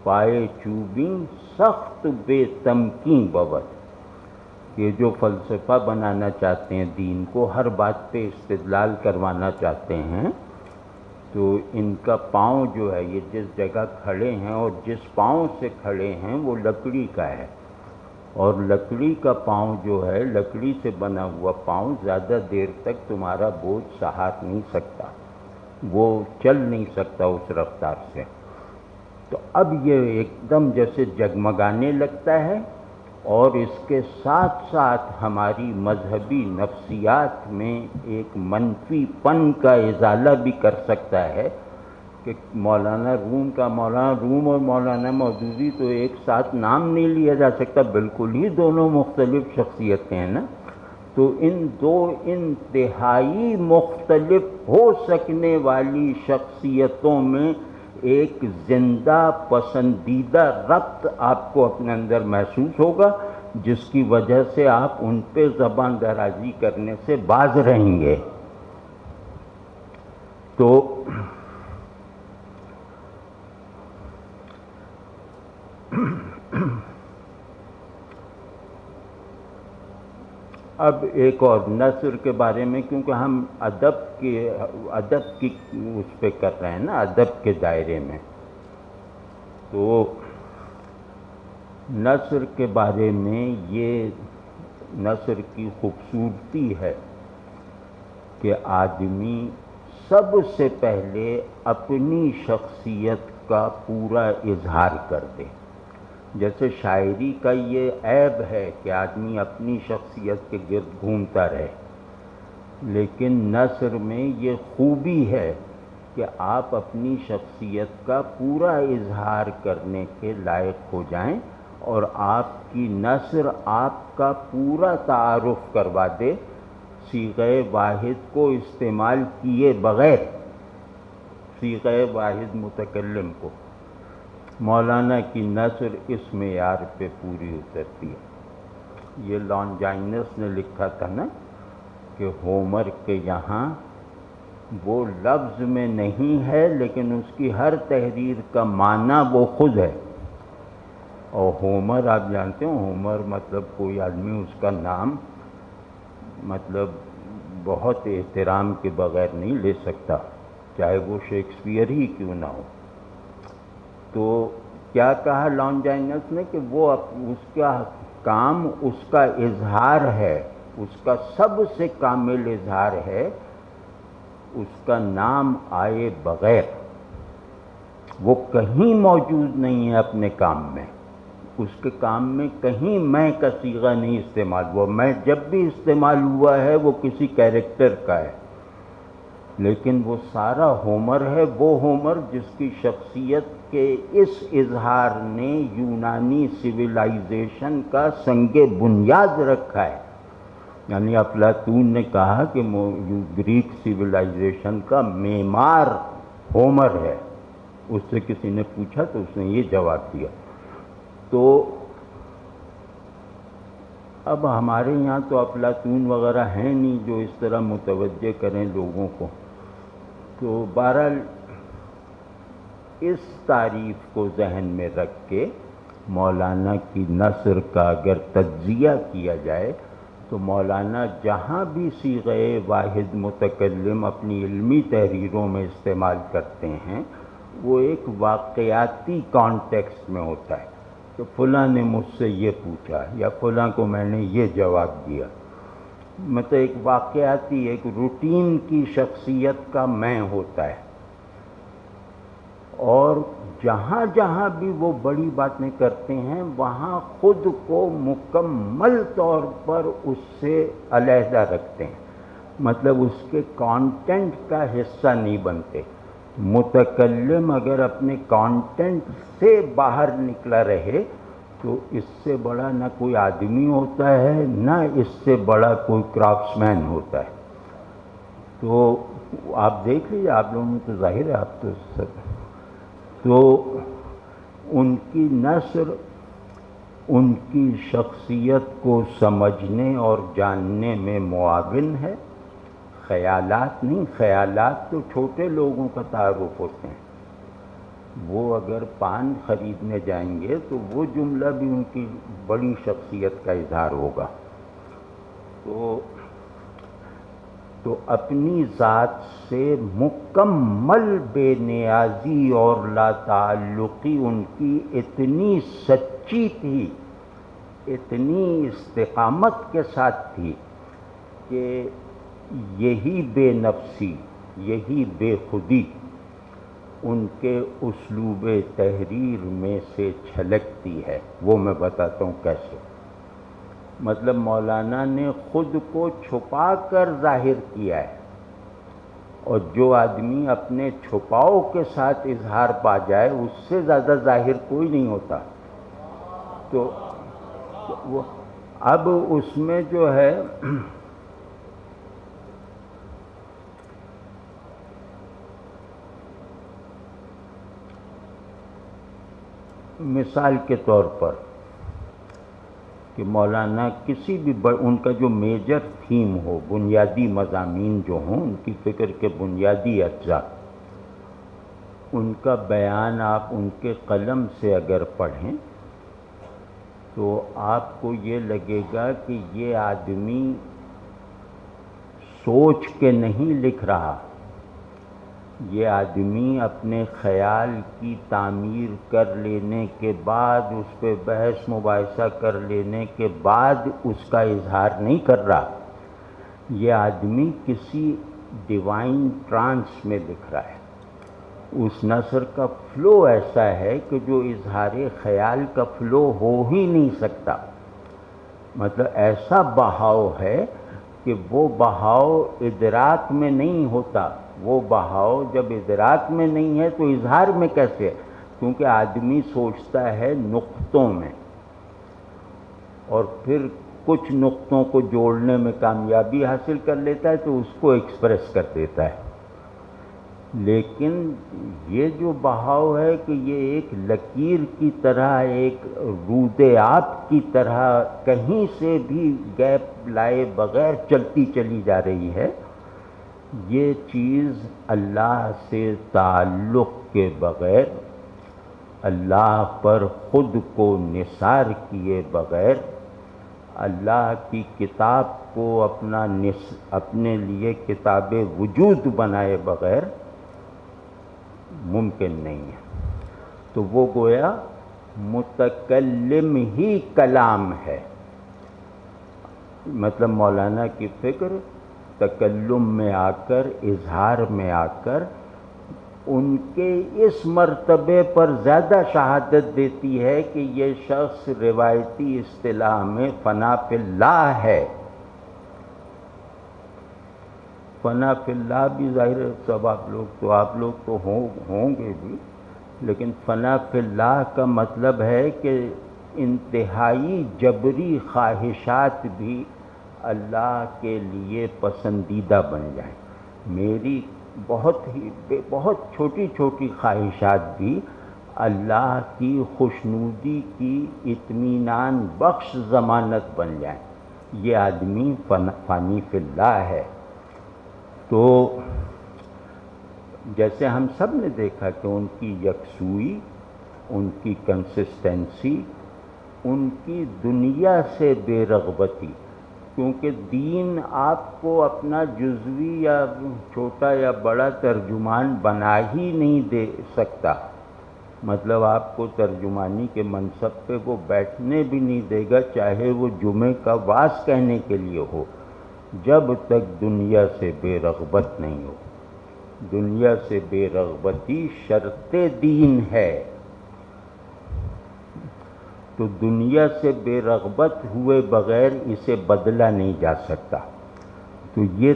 پائے چوبیں سخت بے تمکین بود۔ یہ جو فلسفہ بنانا چاہتے ہیں دین کو، ہر بات پہ استدلال کروانا چاہتے ہیں، تو ان کا پاؤں جو ہے، یہ جس جگہ کھڑے ہیں اور جس پاؤں سے کھڑے ہیں وہ لکڑی کا ہے، اور لکڑی کا پاؤں جو ہے، لکڑی سے بنا ہوا پاؤں زیادہ دیر تک تمہارا بوجھ سہار نہیں سکتا، وہ چل نہیں سکتا اس رفتار سے۔ تو اب یہ ایک دم جیسے جگمگانے لگتا ہے، اور اس کے ساتھ ساتھ ہماری مذہبی نفسیات میں ایک منفی پن کا ازالہ بھی کر سکتا ہے کہ مولانا روم اور مولانا مودودی تو ایک ساتھ نام نہیں لیا جا سکتا، بالکل ہی دونوں مختلف شخصیتیں ہیں نا۔ تو ان دو انتہائی مختلف ہو سکنے والی شخصیتوں میں ایک زندہ پسندیدہ ربط آپ کو اپنے اندر محسوس ہوگا، جس کی وجہ سے آپ ان پہ زبان درازی کرنے سے باز رہیں گے۔ تو اب ایک اور نثر کے بارے میں، کیونکہ ہم ادب کی اس پہ کر رہے ہیں نا، ادب کے دائرے میں، تو نثر کے بارے میں یہ نثر کی خوبصورتی ہے کہ آدمی سب سے پہلے اپنی شخصیت کا پورا اظہار کر دے۔ جیسے شاعری کا یہ عیب ہے کہ آدمی اپنی شخصیت کے گرد گھومتا رہے، لیکن نثر میں یہ خوبی ہے کہ آپ اپنی شخصیت کا پورا اظہار کرنے کے لائق ہو جائیں، اور آپ کی نثر آپ کا پورا تعارف کروا دے صیغہ واحد کو استعمال کیے بغیر، صیغہ واحد متکلم کو۔ مولانا کی نثر اس معیار پہ پوری اترتی ہے۔ یہ لانجائنس نے لکھا تھا نا کہ ہومر کے یہاں وہ لفظ میں نہیں ہے، لیکن اس کی ہر تحریر کا معنی وہ خود ہے۔ اور ہومر آپ جانتے ہیں، ہومر مطلب کوئی آدمی اس کا نام مطلب بہت احترام کے بغیر نہیں لے سکتا، چاہے وہ شیکسپیئر ہی کیوں نہ ہو۔ تو کیا کہا لانجائنس نے کہ وہ اس کا کام، اس کا اظہار ہے، اس کا سب سے کامل اظہار ہے اس کا نام آئے بغیر۔ وہ کہیں موجود نہیں ہے اپنے کام میں، اس کے کام میں کہیں میں کا صیغہ نہیں استعمال ہوا۔ میں جب بھی استعمال ہوا ہے وہ کسی کیریکٹر کا ہے، لیکن وہ سارا ہومر ہے، وہ ہومر جس کی شخصیت کے اس اظہار نے یونانی سویلائزیشن کا سنگ بنیاد رکھا ہے۔ یعنی افلاطون نے کہا کہ گریک سویلائزیشن کا معمار ہومر ہے۔ اس سے کسی نے پوچھا تو اس نے یہ جواب دیا۔ تو اب ہمارے یہاں تو افلاطون وغیرہ ہیں نہیں جو اس طرح متوجہ کریں لوگوں کو۔ تو بہرحال اس تعریف کو ذہن میں رکھ کے مولانا کی نثر کا اگر تجزیہ کیا جائے تو مولانا جہاں بھی صیغہ واحد متکلم اپنی علمی تحریروں میں استعمال کرتے ہیں، وہ ایک واقعاتی کانٹیکسٹ میں ہوتا ہے کہ فلاں نے مجھ سے یہ پوچھا یا فلاں کو میں نے یہ جواب دیا۔ مطلب ایک واقعاتی ایک روٹین کی شخصیت کا میں ہوتا ہے، اور جہاں جہاں بھی وہ بڑی باتیں کرتے ہیں وہاں خود کو مکمل طور پر اس سے علیحدہ رکھتے ہیں، مطلب اس کے کانٹینٹ کا حصہ نہیں بنتے۔ متکلم اگر اپنے کانٹینٹ سے باہر نکلا رہے تو اس سے بڑا نہ کوئی آدمی ہوتا ہے، نہ اس سے بڑا کوئی کرافٹس مین ہوتا ہے۔ تو آپ دیکھ لیجیے، آپ لوگوں نے تو ظاہر ہے آپ تو سب، تو ان کی نثر ان کی شخصیت کو سمجھنے اور جاننے میں معاون ہے، خیالات نہیں۔ خیالات تو چھوٹے لوگوں کا تعارف ہوتے ہیں، وہ اگر پان خریدنے جائیں گے تو وہ جملہ بھی ان کی بڑی شخصیت کا اظہار ہوگا۔ تو اپنی ذات سے مکمل بے نیازی اور لا تعلقی ان کی اتنی سچی تھی، اتنی استقامت کے ساتھ تھی کہ یہی بے نفسی، یہی بے خودی ان کے اسلوب تحریر میں سے چھلکتی ہے۔ وہ میں بتاتا ہوں کیسے۔ مطلب مولانا نے خود کو چھپا کر ظاہر کیا ہے، اور جو آدمی اپنے چھپاؤ کے ساتھ اظہار پا جائے اس سے زیادہ ظاہر کوئی نہیں ہوتا۔ تو وہ اب اس میں جو ہے مثال کے طور پر کہ مولانا کسی بھی ان کا جو میجر تھیم ہو، بنیادی مضامین جو ہوں، ان کی فکر کے بنیادی اجزاء، ان کا بیان آپ ان کے قلم سے اگر پڑھیں تو آپ کو یہ لگے گا کہ یہ آدمی سوچ کے نہیں لکھ رہا، یہ آدمی اپنے خیال کی تعمیر کر لینے کے بعد، اس پہ بحث مباحثہ کر لینے کے بعد اس کا اظہار نہیں کر رہا، یہ آدمی کسی ڈیوائن ٹرانس میں لکھ رہا ہے۔ اس نثر کا فلو ایسا ہے کہ جو اظہار خیال کا فلو ہو ہی نہیں سکتا، مطلب ایسا بہاؤ ہے کہ وہ بہاؤ ادراک میں نہیں ہوتا۔ وہ بہاؤ جب ادراک میں نہیں ہے تو اظہار میں کیسے ہے؟ کیونکہ آدمی سوچتا ہے نقطوں میں، اور پھر کچھ نقطوں کو جوڑنے میں کامیابی حاصل کر لیتا ہے تو اس کو ایکسپریس کر دیتا ہے۔ لیکن یہ جو بہاؤ ہے کہ یہ ایک لکیر کی طرح، ایک رود آب کی طرح کہیں سے بھی گیپ لائے بغیر چلتی چلی جا رہی ہے، یہ چیز اللہ سے تعلق کے بغیر، اللہ پر خود کو نثار کیے بغیر، اللہ کی کتاب کو اپنے لیے کتاب وجود بنائے بغیر ممکن نہیں ہے۔ تو وہ گویا متکلم ہی کلام ہے۔ مطلب مولانا کی فکر تکلم میں آ کر، اظہار میں آ کر، ان کے اس مرتبے پر زیادہ شہادت دیتی ہے کہ یہ شخص روایتی اصطلاح میں فنا فی اللہ ہے۔ فنا فی اللہ بھی ظاہر ہے سب آپ لوگ تو ہوں گے بھی، لیکن فنا فی اللہ کا مطلب ہے کہ انتہائی جبری خواہشات بھی اللہ کے لیے پسندیدہ بن جائیں۔ میری بہت چھوٹی چھوٹی خواہشات بھی اللہ کی خوشنودی کی اطمینان بخش ضمانت بن جائیں، یہ آدمی فانی فی اللہ ہے۔ تو جیسے ہم سب نے دیکھا کہ ان کی یکسوئی، ان کی کنسسٹنسی، ان کی دنیا سے بے رغبتی، کیونکہ دین آپ کو اپنا جزوی یا چھوٹا یا بڑا ترجمان بنا ہی نہیں دے سکتا، مطلب آپ کو ترجمانی کے منصب پہ وہ بیٹھنے بھی نہیں دے گا، چاہے وہ جمعے کا واعظ کہنے کے لیے ہو۔ جب تک دنیا سے بے رغبت نہیں ہو. دنیا سے بے رغبتی شرط دین ہے. تو دنیا سے بے رغبت ہوئے بغیر اسے بدلا نہیں جا سکتا. تو یہ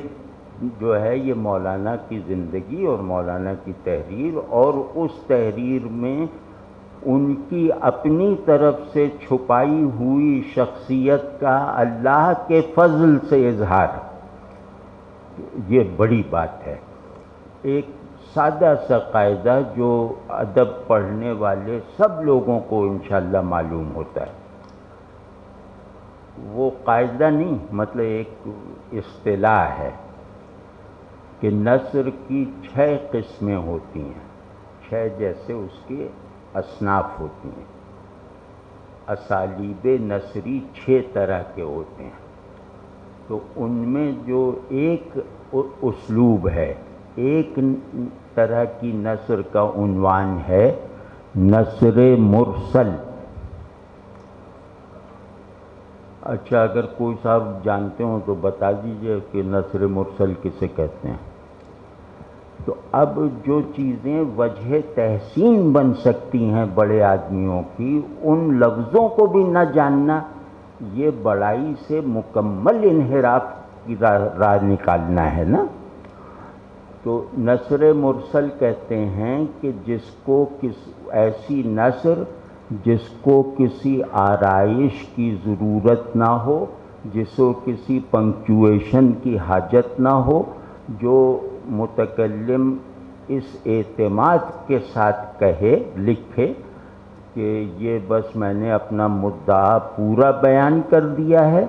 جو ہے یہ مولانا کی زندگی اور مولانا کی تحریر، اور اس تحریر میں ان کی اپنی طرف سے چھپائی ہوئی شخصیت کا اللہ کے فضل سے اظہار، یہ بڑی بات ہے. ایک سادہ سا قاعدہ جو ادب پڑھنے والے سب لوگوں کو انشاءاللہ معلوم ہوتا ہے، وہ قاعدہ نہیں، مطلب ایک اصطلاح ہے کہ نثر کی 6 قسمیں ہوتی ہیں. 6 جیسے اس کے اصناف ہوتی ہیں. اسالیب نثری 6 طرح کے ہوتے ہیں. تو ان میں جو ایک اسلوب ہے، ایک طرح کی نثر کا عنوان ہے نثر مرسل. اچھا، اگر کوئی صاحب جانتے ہوں تو بتا دیجئے کہ نثر مرسل کسے کہتے ہیں. تو اب جو چیزیں وجہ تحسین بن سکتی ہیں بڑے آدمیوں کی، ان لفظوں کو بھی نہ جاننا، یہ بڑائی سے مکمل انحراف کی راہ نکالنا ہے نا. تو نثر مرسل کہتے ہیں کہ جس کو ایسی نثر جس کو کسی آرائش کی ضرورت نہ ہو، جس کو کسی پنکچویشن کی حاجت نہ ہو، جو متکلم اس اعتماد کے ساتھ کہے، لکھے کہ یہ بس میں نے اپنا مدعا پورا بیان کر دیا ہے،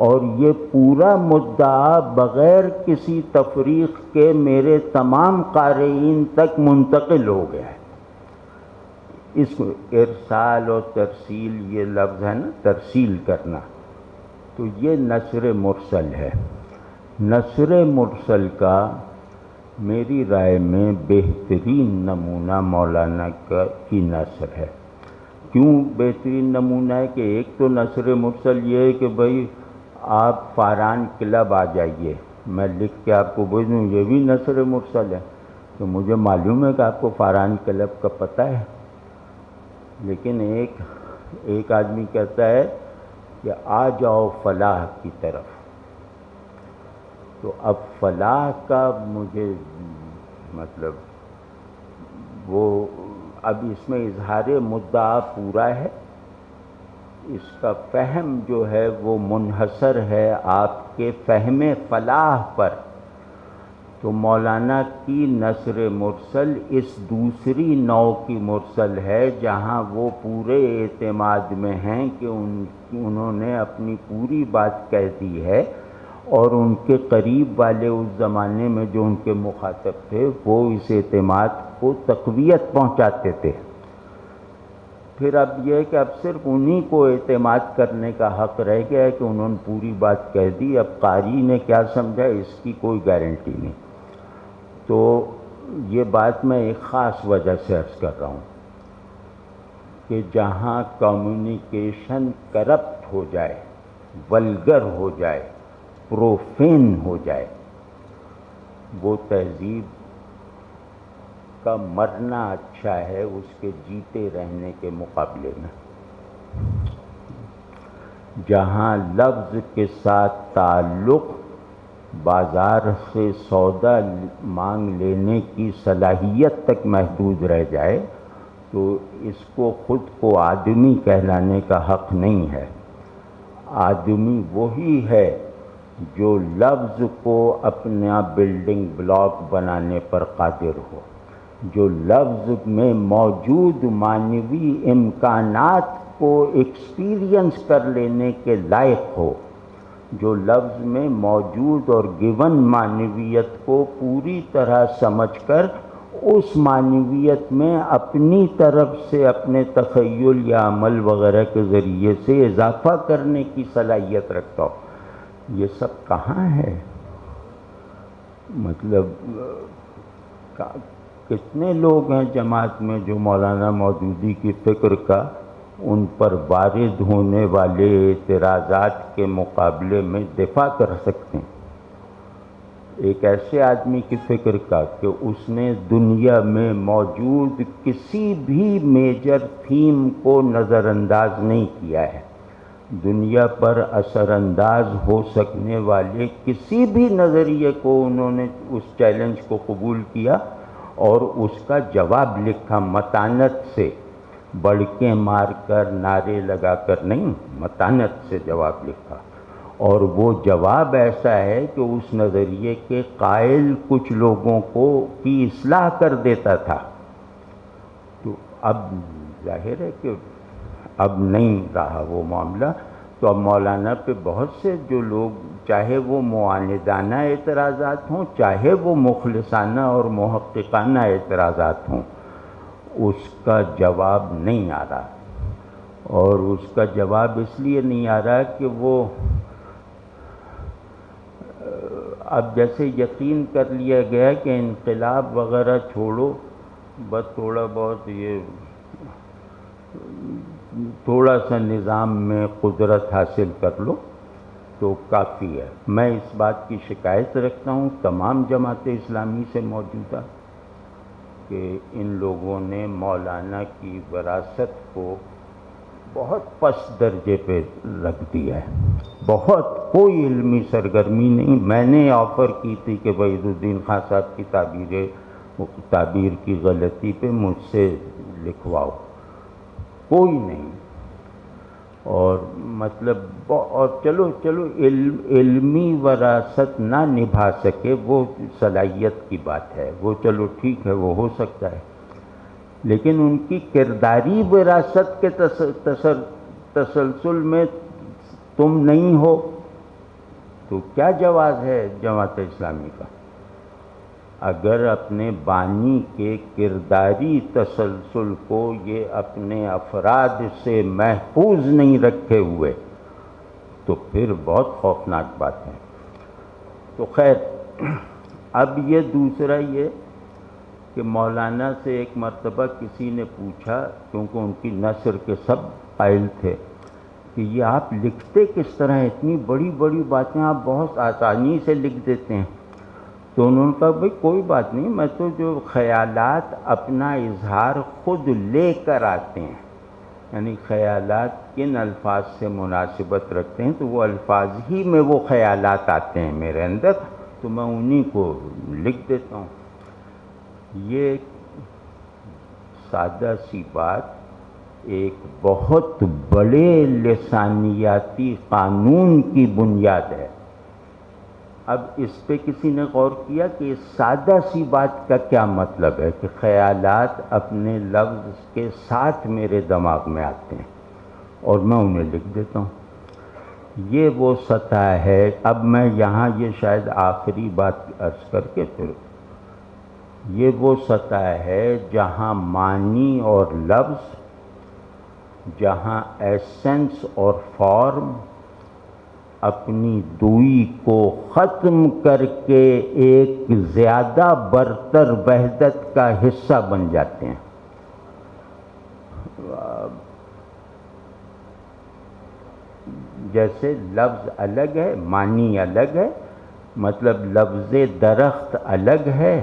اور یہ پورا مدعا بغیر کسی تفریق کے میرے تمام قارئین تک منتقل ہو گیا ہے. اس کو ارسال اور ترسیل، یہ لفظ ہے نا، ترسیل کرنا، تو یہ نثر مرسل ہے. نثر مرسل کا میری رائے میں بہترین نمونہ مولانا کی نثر ہے. کیوں بہترین نمونہ ہے؟ کہ ایک تو نثر مرسل یہ ہے کہ بھئی آپ فاران کلب آ جائیے، میں لکھ کے آپ کو بھیج دوں، یہ بھی نثر مرسل ہے. تو مجھے معلوم ہے کہ آپ کو فاران کلب کا پتہ ہے، لیکن ایک آدمی کہتا ہے کہ آ جاؤ فلاح کی طرف. تو اب فلاح کا مجھے مطلب وہ اب اس میں اظہار مدعا پورا ہے، اس کا فہم جو ہے وہ منحصر ہے آپ کے فہم فلاح پر. تو مولانا کی نثر مرسل اس دوسری نوع کی مرسل ہے جہاں وہ پورے اعتماد میں ہیں کہ انہوں نے اپنی پوری بات کہہ دی ہے، اور ان کے قریب والے اس زمانے میں جو ان کے مخاطب تھے وہ اس اعتماد کو تقویت پہنچاتے تھے. پھر اب یہ ہے کہ اب صرف انہی کو اعتماد کرنے کا حق رہ گیا ہے کہ انہوں نے پوری بات کہہ دی. اب قاری نے کیا سمجھا اس کی کوئی گارنٹی نہیں. تو یہ بات میں ایک خاص وجہ سے عرض کر رہا ہوں کہ جہاں کمیونیکیشن کرپٹ ہو جائے، ولگر ہو جائے، پروفین ہو جائے، وہ تہذیب کا مرنا اچھا ہے اس کے جیتے رہنے کے مقابلے میں. جہاں لفظ کے ساتھ تعلق بازار سے سودا مانگ لینے کی صلاحیت تک محدود رہ جائے تو اس کو خود کو آدمی کہلانے کا حق نہیں ہے. آدمی وہی ہے جو لفظ کو اپنا بلڈنگ بلاک بنانے پر قادر ہو، جو لفظ میں موجود معنوی امکانات کو ایکسپیرینس کر لینے کے لائق ہو، جو لفظ میں موجود اور گیون معنویت کو پوری طرح سمجھ کر اس معنویت میں اپنی طرف سے اپنے تخیل یا عمل وغیرہ کے ذریعے سے اضافہ کرنے کی صلاحیت رکھتا ہو. یہ سب کہاں ہے؟ مطلب کتنے لوگ ہیں جماعت میں جو مولانا مودودی کی فکر کا ان پر وارد ہونے والے اعتراضات کے مقابلے میں دفاع کر سکتے ہیں؟ ایک ایسے آدمی کی فکر کا کہ اس نے دنیا میں موجود کسی بھی میجر تھیم کو نظر انداز نہیں کیا ہے، دنیا پر اثر انداز ہو سکنے والے کسی بھی نظریے کو انہوں نے اس چیلنج کو قبول کیا اور اس کا جواب لکھا، متانت سے، بڑکیں مار کر نعرے لگا کر نہیں، متانت سے جواب لکھا، اور وہ جواب ایسا ہے کہ اس نظریے کے قائل کچھ لوگوں کی اصلاح کر دیتا تھا۔ تو اب ظاہر ہے کہ اب نہیں رہا وہ معاملہ، تو اب مولانا پہ بہت سے جو لوگ، چاہے وہ معاندانہ اعتراضات ہوں، چاہے وہ مخلصانہ اور محققانہ اعتراضات ہوں، اس کا جواب نہیں آ رہا، اور اس کا جواب اس لیے نہیں آ رہا کہ وہ اب جیسے یقین کر لیا گیا کہ انقلاب وغیرہ چھوڑو، بس تھوڑا بہت یہ تھوڑا سا نظام میں قدرت حاصل کر لو تو کافی ہے۔ میں اس بات کی شکایت رکھتا ہوں تمام جماعت اسلامی سے موجودہ کہ ان لوگوں نے مولانا کی وراثت کو بہت پس درجے پہ رکھ دیا ہے، بہت کوئی علمی سرگرمی نہیں۔ میں نے آفر کی تھی کہ وحید الدین خان صاحب کی تعبیر کی غلطی پہ مجھ سے لکھواؤ، کوئی نہیں، اور مطلب اور چلو علمی وراثت نہ نبھا سکے وہ صلاحیت کی بات ہے، وہ چلو ٹھیک ہے، وہ ہو سکتا ہے، لیکن ان کی کرداری وراثت کے تسلسل میں تم نہیں ہو تو کیا جواز ہے جماعت اسلامی کا؟ اگر اپنے بانی کے کرداری تسلسل کو یہ اپنے افراد سے محفوظ نہیں رکھے ہوئے تو پھر بہت خوفناک بات ہے۔ تو خیر، اب یہ دوسرا یہ کہ مولانا سے ایک مرتبہ کسی نے پوچھا، کیونکہ ان کی نثر کے سب قائل تھے، کہ یہ آپ لکھتے کس طرح، اتنی بڑی بڑی باتیں آپ بہت آسانی سے لکھ دیتے ہیں؟ تو انہوں نے کہا بھئی کوئی بات نہیں، میں تو جو خیالات اپنا اظہار خود لے کر آتے ہیں، یعنی خیالات کن الفاظ سے مناسبت رکھتے ہیں تو وہ الفاظ ہی میں وہ خیالات آتے ہیں میرے اندر، تو میں انہی کو لکھ دیتا ہوں۔ یہ سادہ سی بات ایک بہت بڑے لسانیاتی قانون کی بنیاد ہے۔ اب اس پہ کسی نے غور کیا کہ اس سادہ سی بات کا کیا مطلب ہے کہ خیالات اپنے لفظ کے ساتھ میرے دماغ میں آتے ہیں اور میں انہیں لکھ دیتا ہوں۔ یہ وہ سطح ہے۔ اب میں یہاں یہ شاید آخری بات عرض کر کے پھر، یہ وہ سطح ہے جہاں معنی اور لفظ، جہاں ایسنس اور فارم اپنی دوئی کو ختم کر کے ایک زیادہ برتر وحدت کا حصہ بن جاتے ہیں۔ جیسے لفظ الگ ہے، معنی الگ ہے، مطلب لفظ درخت الگ ہے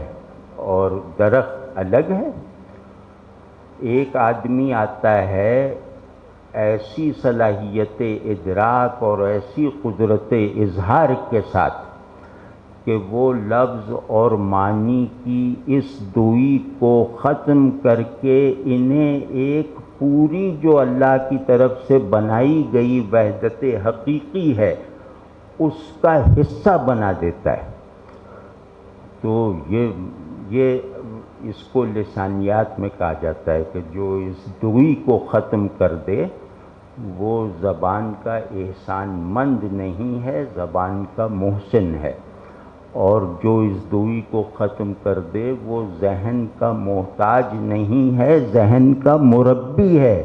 اور درخت الگ ہے۔ ایک آدمی آتا ہے ایسی صلاحیت ادراک اور ایسی قدرت اظہار کے ساتھ کہ وہ لفظ اور معنی کی اس دوئی کو ختم کر کے انہیں ایک پوری جو اللہ کی طرف سے بنائی گئی وحدت حقیقی ہے اس کا حصہ بنا دیتا ہے۔ تو یہ اس کو لسانیات میں کہا جاتا ہے کہ جو اس دوئی کو ختم کر دے وہ زبان کا احسان مند نہیں ہے، زبان کا محسن ہے، اور جو اس دوئی کو ختم کر دے وہ ذہن کا محتاج نہیں ہے، ذہن کا مربی ہے۔